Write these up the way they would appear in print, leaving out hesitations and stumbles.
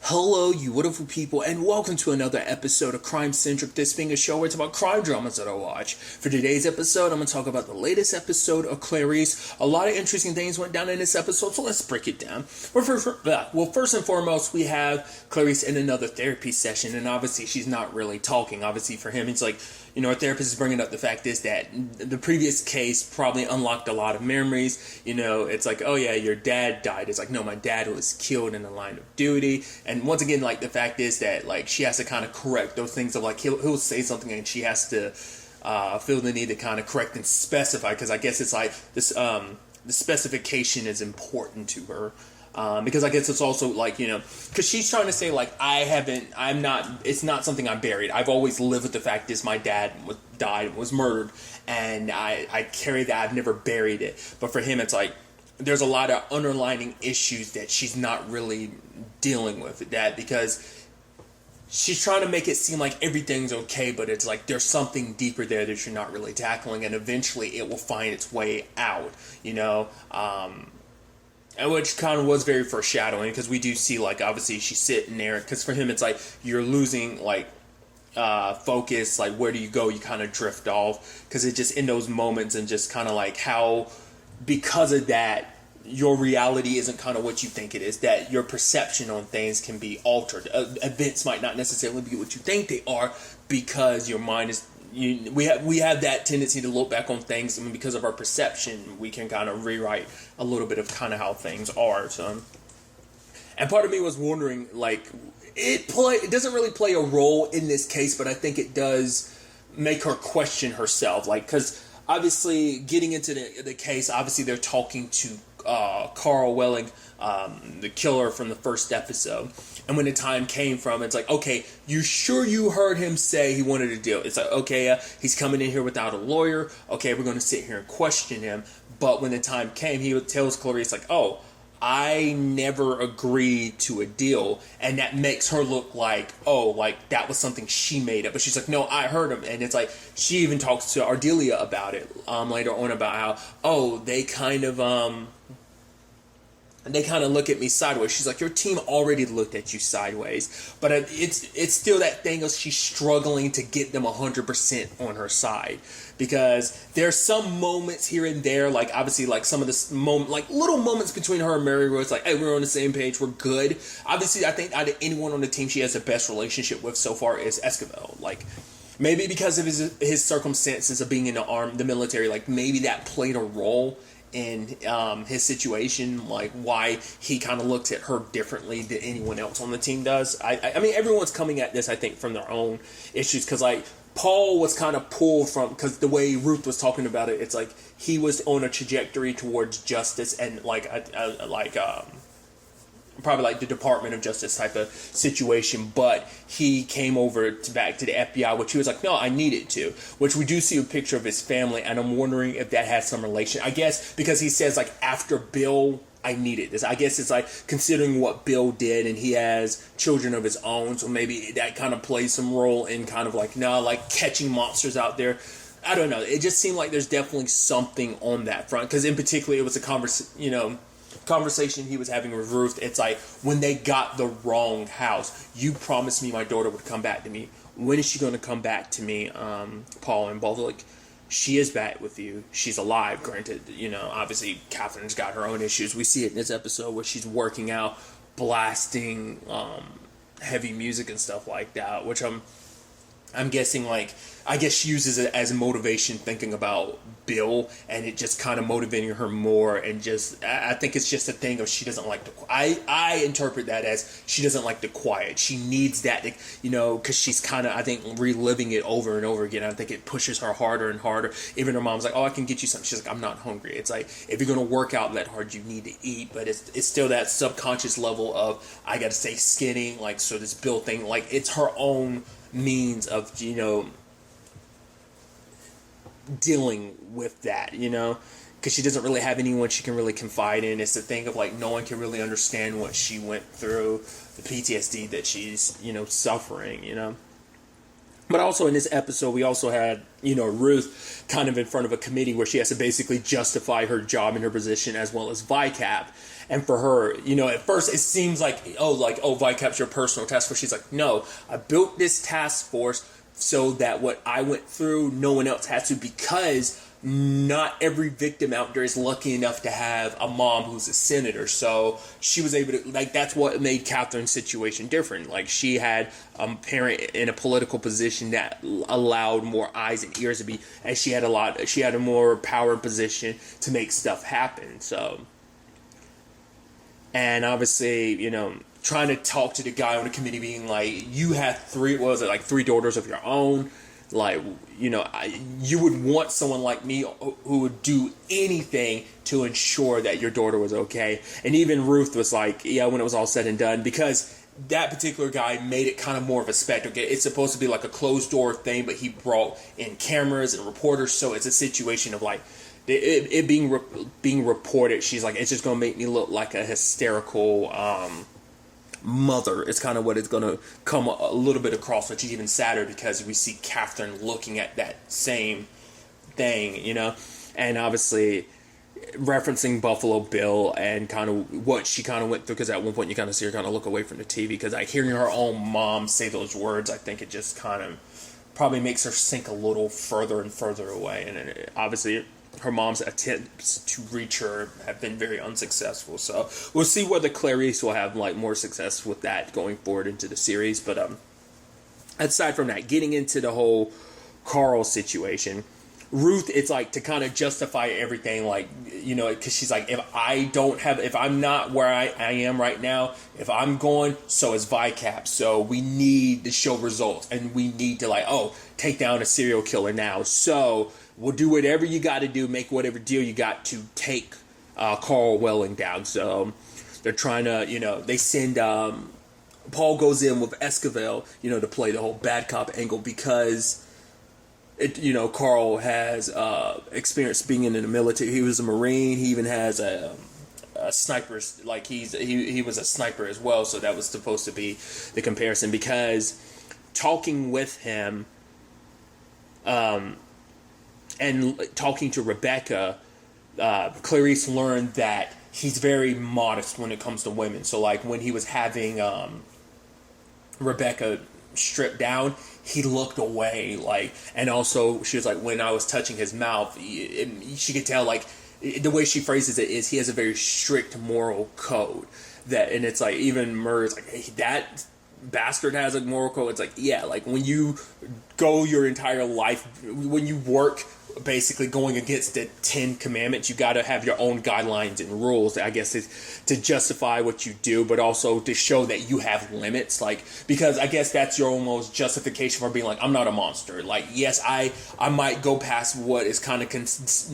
Hello, you wonderful people, and welcome to another episode of Centric. This being a show where it's about crime dramas that I watch. For today's episode, I'm going to talk about the latest episode of Clarice. A lot of interesting things went down in this episode, so let's break it down. Well, first and foremost, we have Clarice in another therapy session, and obviously she's not really talking. Obviously for him, it's like, our therapist is bringing up the fact is that the previous case probably unlocked a lot of memories. It's like, oh yeah, your dad died. It's like, no, my dad was killed in the line of duty. And once again, like, the fact is that, like, she has to kind of correct those things of, like, he'll say something and she has to feel the need to kind of correct and specify, because I guess it's like this, the specification is important to her. Because I guess it's also like, because she's trying to say, like, it's not something I buried. I've always lived with the fact is my dad was murdered, and I carry that. I've never buried it. But for him, it's like, there's a lot of underlying issues that she's not really dealing with that, because she's trying to make it seem like everything's okay, but it's like there's something deeper there that you're not really tackling, and eventually it will find its way out, and which kind of was very foreshadowing, because we do see, like, obviously she's sitting there, because for him it's like you're losing, like, focus, like, where do you go? You kind of drift off, because it's just in those moments, and just kind of like how, because of that, your reality isn't kind of what you think it is, that your perception on things can be altered. Events might not necessarily be what you think they are, because your mind is, we have that tendency to look back on things, and because of our perception, we can kind of rewrite a little bit of kind of how things are. So, and part of me was wondering, like, it doesn't really play a role in this case, but I think it does make her question herself, like, because obviously getting into the case, obviously they're talking to Carl Welling, the killer from the first episode. And when the time came from, it's like, okay, you sure you heard him say he wanted a deal? It's like, okay, he's coming in here without a lawyer. Okay, we're going to sit here and question him. But when the time came, he tells Clarice, like, oh, I never agreed to a deal. And that makes her look like, oh, like, that was something she made up. But she's like, no, I heard him. And it's like, she even talks to Ardelia about it later on, about how, oh, they kind of look at me sideways. She's like, your team already looked at you sideways. But it's still that thing of she's struggling to get them 100% on her side. Because there's some moments here and there, like, obviously, like, some of the like, little moments between her and Mary where it's like, hey, we're on the same page, we're good. Obviously, I think out of anyone on the team she has the best relationship with so far is Esquivel. Like, maybe because of his circumstances of being in the military, like, maybe that played a role in his situation, like, why he kind of looks at her differently than anyone else on the team does. I mean, everyone's coming at this, I think, from their own issues, because, like, Paul was kind of pulled from, because the way Ruth was talking about it, it's like he was on a trajectory towards justice and, like, probably like the Department of Justice type of situation, but he came over back to the FBI, which he was like, no, I needed to, which we do see a picture of his family, and I'm wondering if that has some relation. I guess because he says, like, after Bill, I needed this. I guess it's like considering what Bill did, and he has children of his own, so maybe that kind of plays some role in kind of like, no, like, catching monsters out there. I don't know. It just seemed like there's definitely something on that front, because in particular it was a conversation he was having with Ruth. It's like, when they got the wrong house, you promised me my daughter would come back to me. When is she going to come back to me? Paul and both, like, she is back with you. She's alive, granted. Obviously Catherine's got her own issues. We see it in this episode where she's working out, blasting heavy music and stuff like that, which I'm guessing, like, I guess she uses it as a motivation, thinking about Bill, and it just kind of motivating her more, and just, I think it's just a thing of she doesn't like I interpret that as she doesn't like the quiet. She needs that, because she's kind of, I think, reliving it over and over again. I think it pushes her harder and harder. Even her mom's like, oh, I can get you something. She's like, I'm not hungry. It's like, if you're going to work out that hard, you need to eat, but it's still that subconscious level of, I got to stay skinny, like, so this Bill thing, like, it's her own means of, dealing with that, because she doesn't really have anyone she can really confide in. It's the thing of, like, no one can really understand what she went through, the PTSD that she's, suffering, But also in this episode, we also had, Ruth kind of in front of a committee where she has to basically justify her job and her position as well as VICAP. And for her, at first it seems like, VICAP's your personal task force. She's like, no, I built this task force so that what I went through, no one else has to, because not every victim out there is lucky enough to have a mom who's a senator. So she was able to, that's what made Catherine's situation different. She had a parent in a political position that allowed more eyes and ears to be, and she had a more power position to make stuff happen. So, and obviously, trying to talk to the guy on the committee being like, you have three daughters of your own. You would want someone like me who would do anything to ensure that your daughter was okay. And even Ruth was like, yeah, when it was all said and done, because that particular guy made it kind of more of a spectacle. It's supposed to be like a closed door thing, but he brought in cameras and reporters. So it's a situation of it being reported. She's like, it's just going to make me look like a hysterical, mother. It's kind of what it's going to come a little bit across, which is even sadder because we see Catherine looking at that same thing, and obviously referencing Buffalo Bill and kind of what she kind of went through, because at one point you kind of see her kind of look away from the TV, because hearing her own mom say those words, I think it just kind of probably makes her sink a little further and further away. And obviously her mom's attempts to reach her have been very unsuccessful. So we'll see whether Clarice will have more success with that going forward into the series. But aside from that, getting into the whole Carl situation, Ruth, it's to kind of justify everything, because she's like, if I'm not where I am right now, if I'm going, so is VICAP. So we need to show results, and we need to take down a serial killer now. So we'll do whatever you got to do, make whatever deal you got to take Carl Welling down. So they're trying to, they send, Paul goes in with Esquivel, to play the whole bad cop angle, because Carl has experience being in the military. He was a Marine. He even has a sniper, he was a sniper as well. So that was supposed to be the comparison, because talking with him, and talking to Rebecca, Clarice learned that he's very modest when it comes to women. So when he was having Rebecca stripped down, he looked away, and also she was like, when I was touching his mouth, she could tell, the way she phrases it is he has a very strict moral code, and it's even Murray's like, hey, that bastard has a moral code. It's yeah, when you go your entire life, when you work basically going against the 10 commandments, you got to have your own guidelines and rules, I guess, is to justify what you do, but also to show that you have limits, because I guess that's your almost justification for being I'm not a monster. Yes, I might go past what is kind of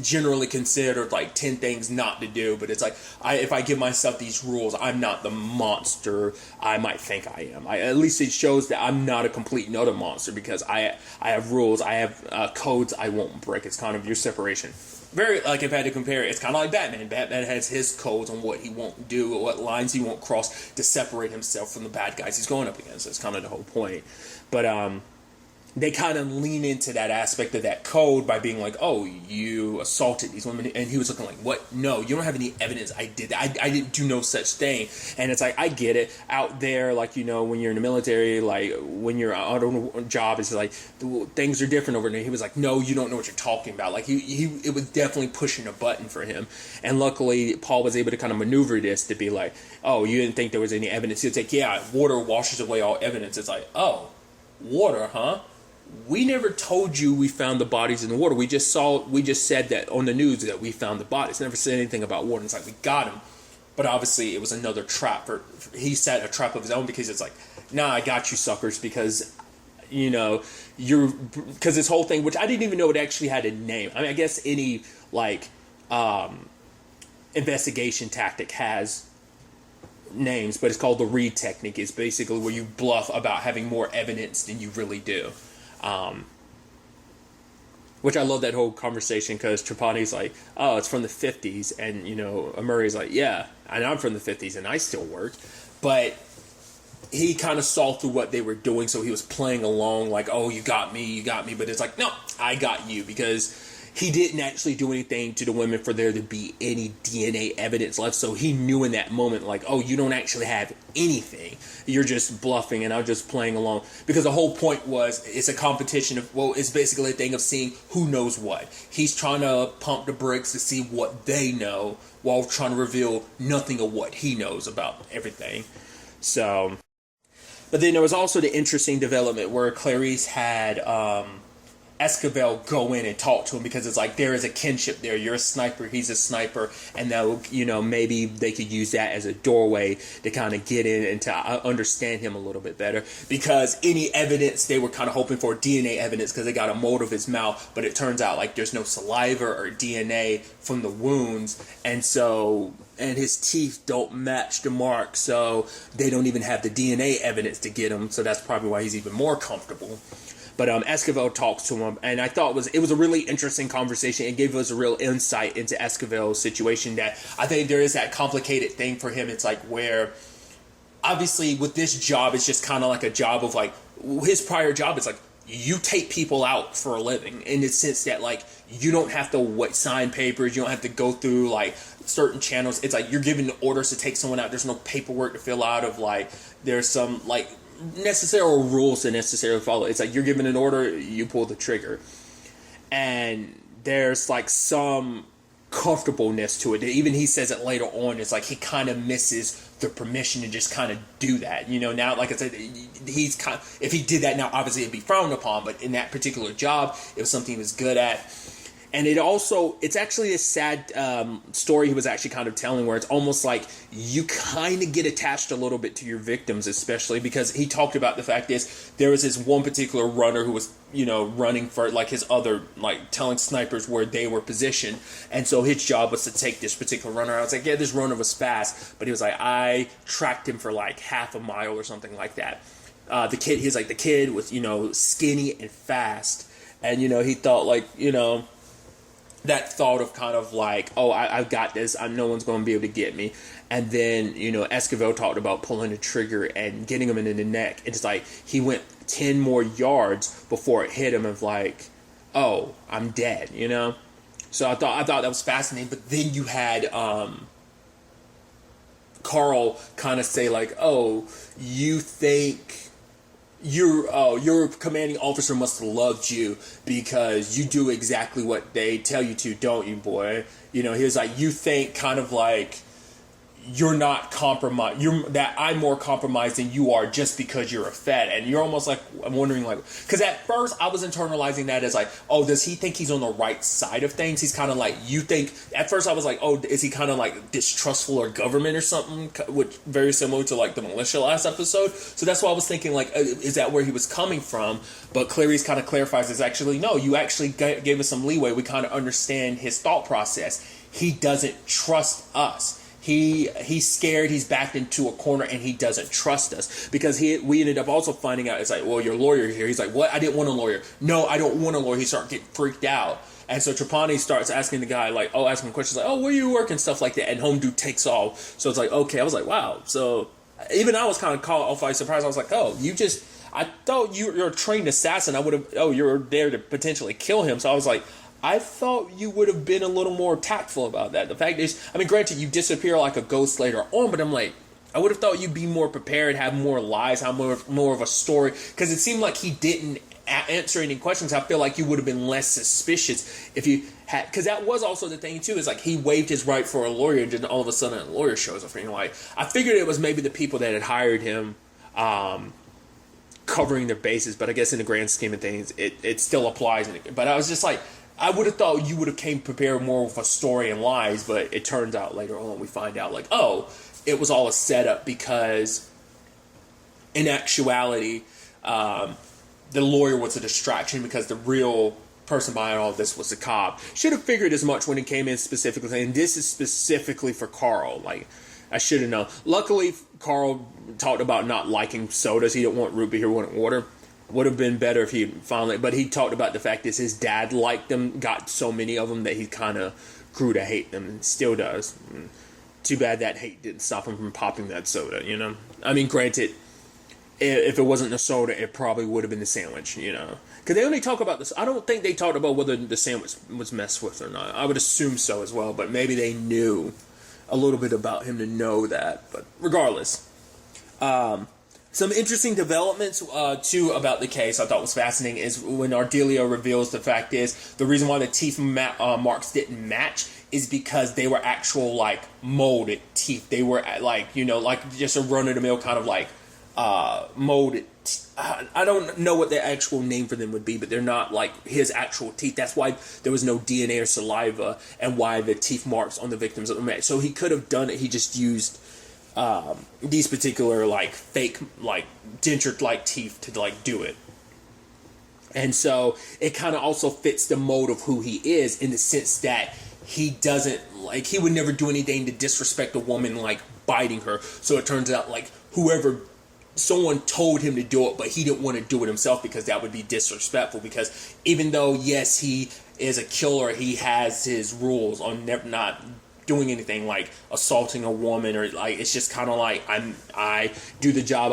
generally considered 10 things not to do, but it's if I give myself these rules, I'm not the monster I might think I am. At least it shows that I'm not a complete and utter monster, because I have rules, I have codes I won't break. It's kind of your separation. Very, if I had to compare it, it's kind of like Batman. Batman has his codes on what he won't do, what lines he won't cross to separate himself from the bad guys he's going up against. That's kind of the whole point. But they kind of lean into that aspect of that code by being oh, you assaulted these women. And he was looking what? No, you don't have any evidence I did that. I didn't do no such thing. And it's I get it. Out there, when you're in the military, when you're on a job, it's things are different over there. He was no, you don't know what you're talking about. It was definitely pushing a button for him. And luckily, Paul was able to kind of maneuver this to be oh, you didn't think there was any evidence. He was yeah, water washes away all evidence. It's oh, water, huh? We never told you we found the bodies in the water. We just said that on the news that we found the bodies. Never said anything about water. It's we got him. But obviously it was another trap. He set a trap of his own, because it's nah, I got you suckers, because, because this whole thing, which I didn't even know it actually had a name. I mean, I guess any, investigation tactic has names, but it's called the Reed technique. It's basically where you bluff about having more evidence than you really do. Which I love that whole conversation, because Trapani's oh, it's from the 50s, and Murray's yeah, and I'm from the 50s and I still work. But he kind of saw through what they were doing, so he was playing along like, oh, you got me, but it's like, no, I got you, because he didn't actually do anything to the women for there to be any DNA evidence left. So he knew in that moment, like, oh, you don't actually have anything. You're just bluffing, and I'm just playing along. Because the whole point was, it's a competition of, well, it's basically a thing of seeing who knows what. He's trying to pump the brakes to see what they know, while trying to reveal nothing of what he knows about everything. So, but then there was also the interesting development where Clarice had Esquivel go in and talk to him, because it's like there is a kinship there. You're a sniper, he's a sniper, and that, maybe they could use that as a doorway to kind of get in and to understand him a little bit better. Because any evidence they were kind of hoping for, DNA evidence, because they got a mold of his mouth, but it turns out like there's no saliva or DNA from the wounds, and his teeth don't match the mark, so they don't even have the DNA evidence to get him. So that's probably why he's even more comfortable. But Esquivel talks to him, and I thought it was a really interesting conversation. It gave us a real insight into Esquivel's situation, that I think there is that complicated thing for him. It's like where, obviously, with this job, it's just kind of like a job of like, his prior job is like, you take people out for a living, in the sense that like, you don't have to sign papers, you don't have to go through like certain channels. It's like you're given orders to take someone out. There's no paperwork to fill out of like, there's some like necessary rules to necessarily follow. It's like you're given an order, you pull the trigger, and there's like some comfortableness to it. Even he says it later on. It's like he kind of misses the permission to just kind of do that. Now, like I said, he's if he did that now, obviously it'd be frowned upon. But in that particular job, it was something he was good at. And it's actually a sad story he was actually kind of telling, where it's almost like you kind of get attached a little bit to your victims, especially because he talked about the fact is there was this one particular runner who was, running for like his other, like telling snipers where they were positioned. And so his job was to take this particular runner. I was like, yeah, this runner was fast, but he was like, I tracked him for like half a mile or something like that. The kid was, skinny and fast. And, he thought like, that thought of kind of like, oh, I've got this, no one's going to be able to get me. And then, Esquivel talked about pulling the trigger and getting him in the neck. It's like he went 10 more yards before it hit him, of like, oh, I'm dead, So I thought that was fascinating. But then you had Carl kind of say like, oh, you think your commanding officer must have loved you because you do exactly what they tell you to, don't you, boy? He was like, you think kind of like you're not compromised, that I'm more compromised than you are just because you're a Fed. And you're almost like, I'm wondering like, because at first I was internalizing that as like, oh, does he think he's on the right side of things? He's kind of like, you think, at first I was like, oh, is he kind of like distrustful of government or something, which very similar to like the militia last episode. So that's why I was thinking like, is that where he was coming from? But Clarice kind of clarifies, is actually, no, you actually gave us some leeway. We kind of understand his thought process. He doesn't trust us. He's scared, he's backed into a corner, and he doesn't trust us. Because we ended up also finding out, it's like, well, your lawyer here. He's like, what? I didn't want a lawyer. No, I don't want a lawyer. He started getting freaked out. And so Trapani starts asking the guy, like, asking him questions like, oh, where you work and stuff like that. And Home Dude takes off. So it's like, okay. I was like, wow. So even I was kind of caught off by surprise. I was like, oh, I thought you're a trained assassin. You're there to potentially kill him. So I was like, I thought you would have been a little more tactful about that. The fact is, granted, you disappear like a ghost later on, but I'm like, I would have thought you'd be more prepared, have more lies, have more of a story, because it seemed like he didn't answer any questions. I feel like you would have been less suspicious if you had, because that was also the thing too, is like he waived his right for a lawyer, and then all of a sudden a lawyer shows up. And like, I figured it was maybe the people that had hired him, covering their bases, but I guess in the grand scheme of things, it still applies. But I was just like, I would have thought you would have came prepared more with a story and lies, but it turns out later on we find out like, oh, it was all a setup, because in actuality, the lawyer was a distraction, because the real person behind all of this was the cop. Should have figured as much when it came in specifically, saying this is specifically for Carl. Like, I should have known. Luckily, Carl talked about not liking sodas. He didn't want root beer, he wanted water. Would have been better if he finally, but he talked about the fact that his dad liked them, got so many of them that he kind of grew to hate them, and still does. Too bad that hate didn't stop him from popping that soda, Granted, if it wasn't the soda, it probably would have been the sandwich, Because they only talk about this. I don't think they talked about whether the sandwich was messed with or not. I would assume so as well, but maybe they knew a little bit about him to know that. But regardless, some interesting developments, too, about the case I thought was fascinating is when Ardelia reveals the fact is the reason why the teeth marks didn't match is because they were actual, molded teeth. They were, like just a run-of-the-mill kind of, molded. I don't know what the actual name for them would be, but they're not, his actual teeth. That's why there was no DNA or saliva and why the teeth marks on the victims of the match. So he could have done it. He just used these particular, fake, denture-like teeth to, do it. And so it kind of also fits the mold of who he is in the sense that he doesn't, he would never do anything to disrespect a woman, biting her. So it turns out, someone told him to do it, but he didn't want to do it himself because that would be disrespectful. Because even though, yes, he is a killer, he has his rules on not doing anything like assaulting a woman or it's just kind of I do the job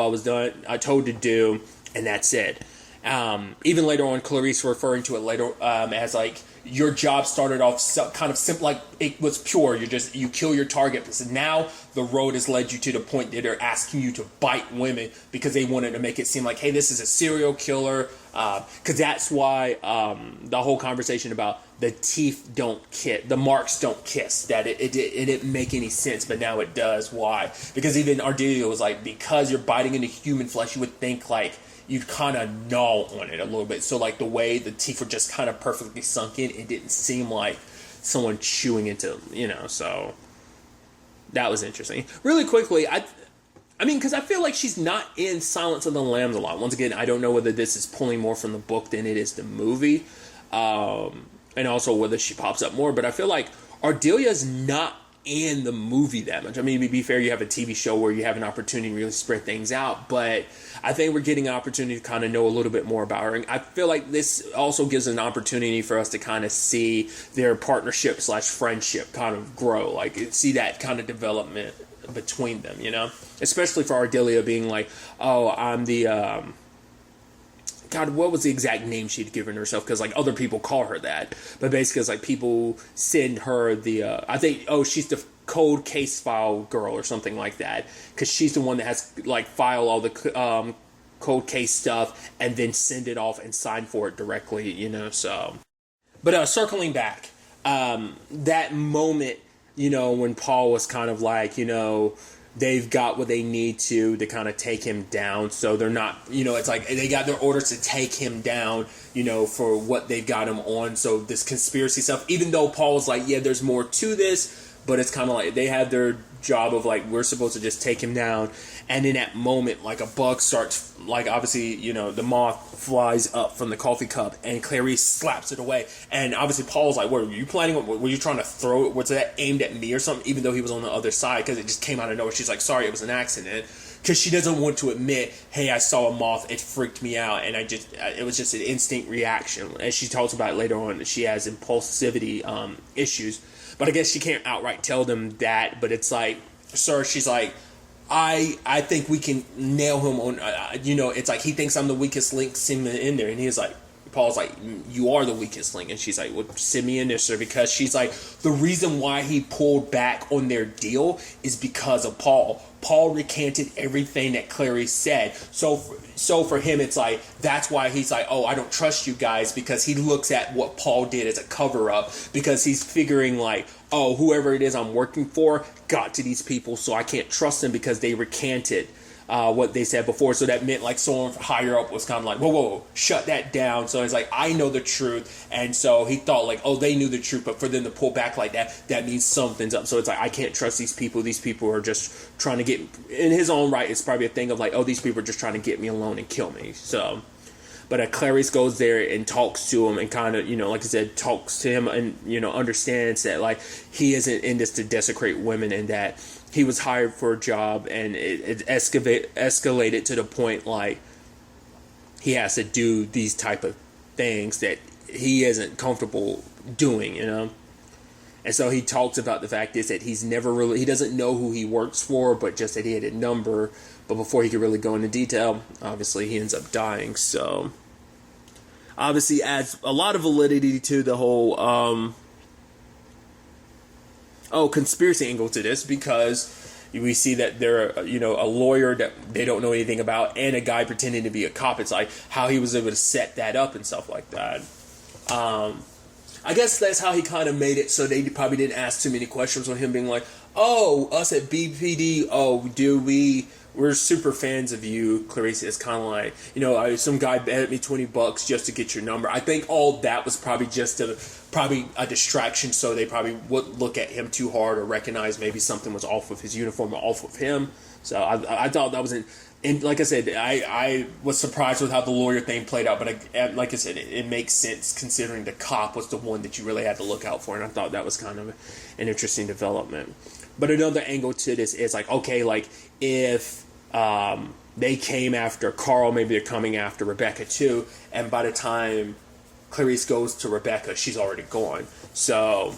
I told to do, and that's it. Even later on, Clarice referring to it later as your job started off kind of simple, it was pure. You kill your target. So now the road has led you to the point that they're asking you to bite women because they wanted to make it seem like, hey, this is a serial killer. Because that's why the whole conversation about the teeth don't kiss, the marks don't kiss, that it didn't make any sense, but now it does. Why? Because even Ardelia was because you're biting into human flesh, you would think you'd kind of gnaw on it a little bit. So the way the teeth were just kind of perfectly sunk in, it didn't seem like someone chewing into, so that was interesting. Really quickly, I mean, because I feel like she's not in Silence of the Lambs a lot. Once again, I don't know whether this is pulling more from the book than it is the movie. And also whether she pops up more. But I feel like Ardelia's not in the movie that much. I mean, to be fair, you have a TV show where you have an opportunity to really spread things out, but I think we're getting an opportunity to kind of know a little bit more about her. And I feel like this also gives an opportunity for us to kind of see their partnership / friendship kind of grow, see that kind of development between them, especially for Ardelia being oh, I'm the God, what was the exact name she'd given herself? Because other people call her that, but basically it's people send her the I think, oh, she's the cold case file girl or something like that, because she's the one that has file all the cold case stuff and then send it off and sign for it directly, so. But circling back, that moment, when Paul was kind of they've got what they need to kind of take him down. So they're not, it's they got their orders to take him down, for what they've got him on. So this conspiracy stuff, even though Paul's yeah, there's more to this, but it's kind of they have their job of we're supposed to just take him down. And in that moment, a bug starts, obviously, the moth flies up from the coffee cup and Clarice slaps it away. And obviously Paul's what were you planning on? Were you trying to throw it? Was that aimed at me or something? Even though he was on the other side, because it just came out of nowhere. She's sorry, it was an accident. Because she doesn't want to admit, hey, I saw a moth, it freaked me out, and it was just an instinct reaction. As she talks about it later on, that she has impulsivity issues. But I guess she can't outright tell them that, but it's sir, she's I think we can nail him on, it's he thinks I'm the weakest link, send me in there. And he's Paul's you are the weakest link. And she's well, send me in there, sir. Because she's the reason why he pulled back on their deal is because of Paul. Paul recanted everything that Clarice said. So for him, it's that's why he's oh, I don't trust you guys, because he looks at what Paul did as a cover up, because he's figuring oh, whoever it is I'm working for got to these people, so I can't trust them because they recanted what they said before. So that meant someone higher up was kind of whoa, shut that down. So it's I know the truth. And so he thought oh, they knew the truth, but for them to pull back that means something's up. So it's I can't trust these people. These people are just trying to get, in his own right, it's probably a thing of oh, these people are just trying to get me alone and kill me. So, but Clarice goes there and talks to him and kind of, like I said, talks to him and, understands that he isn't in this to desecrate women, and that he was hired for a job, and it escalated to the point he has to do these type of things that he isn't comfortable doing, And so he talks about the fact is that he doesn't know who he works for, but just that he had a number, But before he could really go into detail, obviously he ends up dying. So obviously adds a lot of validity to the whole conspiracy angle to this, because we see that they're, a lawyer that they don't know anything about and a guy pretending to be a cop. It's like how he was able to set that up and stuff like that. I guess that's how he kind of made it so they probably didn't ask too many questions on him being like, oh, us at BPD, we're super fans of you, Clarice. It's kind of like, some guy bet me $20 just to get your number. I think all that was probably just a distraction, so they probably wouldn't look at him too hard or recognize maybe something was off with his uniform or off with him. So I thought that was and like I said, I was surprised with how the lawyer thing played out, but like I said, it makes sense considering the cop was the one that you really had to look out for, and I thought that was kind of an interesting development. But another angle to this is like, okay, like if they came after Carl, maybe they're coming after Rebecca too, and by the time Clarice goes to Rebecca, she's already gone. So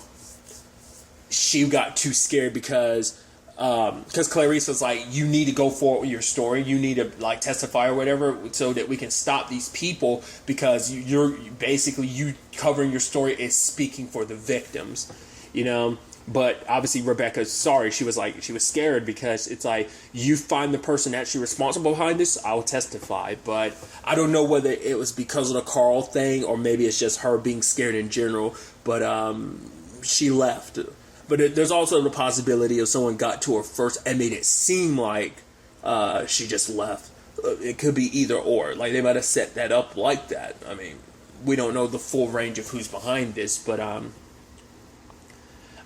she got too scared because Clarice was like, you need to go forward with your story. You need to like testify or whatever so that we can stop these people, because you're basically, you covering your story is speaking for the victims, But obviously Rebecca's sorry. She was scared because it's like, you find the person actually responsible behind this, I'll testify. But I don't know whether it was because of the Carl thing or maybe it's just her being scared in general. But she left. But there's also the possibility of someone got to her first and made it seem like she just left. It could be either or. Like, they might have set that up like that. I mean, we don't know the full range of who's behind this, but I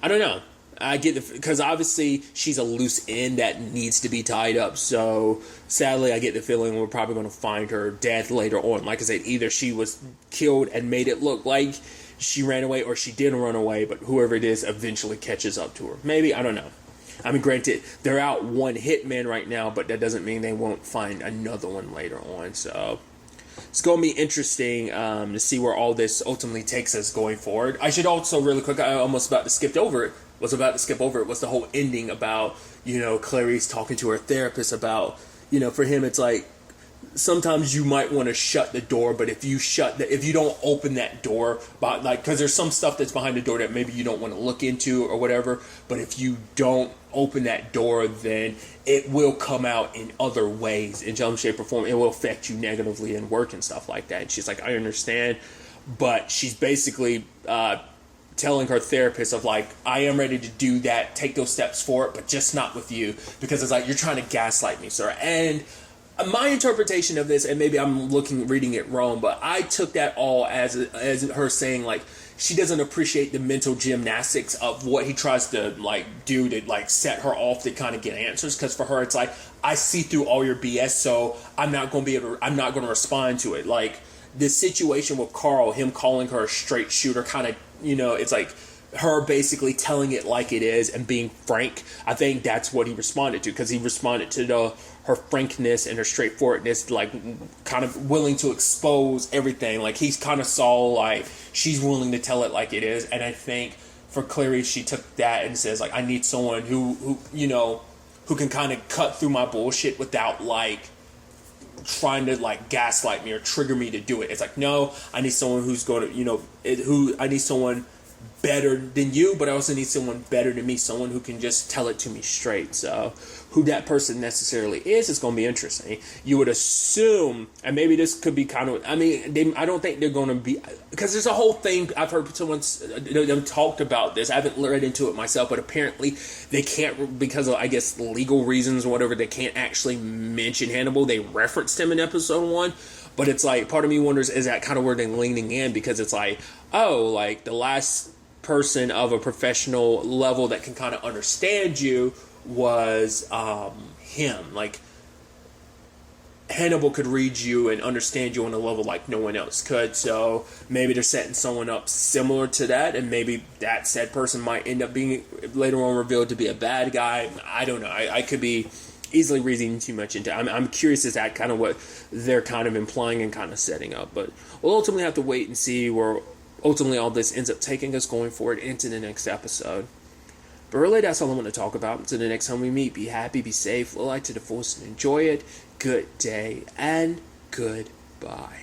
don't know. I get because obviously she's a loose end that needs to be tied up. So sadly, I get the feeling we're probably going to find her dead later on. Like I said, either she was killed and made it look like she ran away, or she didn't run away, but whoever it is eventually catches up to her. Maybe, I don't know. I mean, granted, they're out one hitman right now, but that doesn't mean they won't find another one later on. So it's going to be interesting to see where all this ultimately takes us going forward. I should also really quick, I almost about to skip over it, was the whole ending about, Clarice talking to her therapist about, for him it's like, sometimes you might want to shut the door, but if you don't open that door, because there's some stuff that's behind the door that maybe you don't want to look into or whatever, but if you don't open that door, then it will come out in other ways, in some shape or form. It will affect you negatively in work and stuff like that. And she's like, I understand, but she's basically telling her therapist of like, I am ready to do that, take those steps for it, but just not with you, because it's like, you're trying to gaslight me, sir. And my interpretation of this, and maybe I'm reading it wrong, but I took that all as her saying like, she doesn't appreciate the mental gymnastics of what he tries to like do to like set her off to kind of get answers. Because for her, it's like, I see through all your BS, so I'm not going to respond to it. Like this situation with Carl, him calling her a straight shooter, kind of, it's like her basically telling it like it is and being frank. I think that's what he responded to, because he responded to her frankness and her straightforwardness, like kind of willing to expose everything. Like he's kind of saw like she's willing to tell it like it is. And I think for Clarice, she took that and says like, I need someone who can kind of cut through my bullshit without like trying to like gaslight me or trigger me to do it. It's like, no, I need someone who's going to, I need someone better than you, but I also need someone better than me, someone who can just tell it to me straight. So who that person necessarily is going to be interesting. You would assume, and maybe this could be kind of, I don't think they're going to be, because there's a whole thing, I've heard someone them talked about this, I haven't read into it myself, but apparently they can't, because of, I guess, legal reasons or whatever, they can't actually mention Hannibal. They referenced him in episode 1, but it's like, part of me wonders, is that kind of where they're leaning in, because it's like, oh, like the last person of a professional level that can kind of understand you was him. Like Hannibal could read you and understand you on a level like no one else could. So maybe they're setting someone up similar to that, and maybe that said person might end up being later on revealed to be a bad guy. I don't know. I could be easily reading too much into it. I'm curious as that kind of what they're kind of implying and kind of setting up, but we'll ultimately have to wait and see where ultimately all this ends up taking us going forward into the next episode. But really, that's all I want to talk about. Until the next time we meet, be happy, be safe, live light to the fullest, and enjoy it. Good day, and goodbye.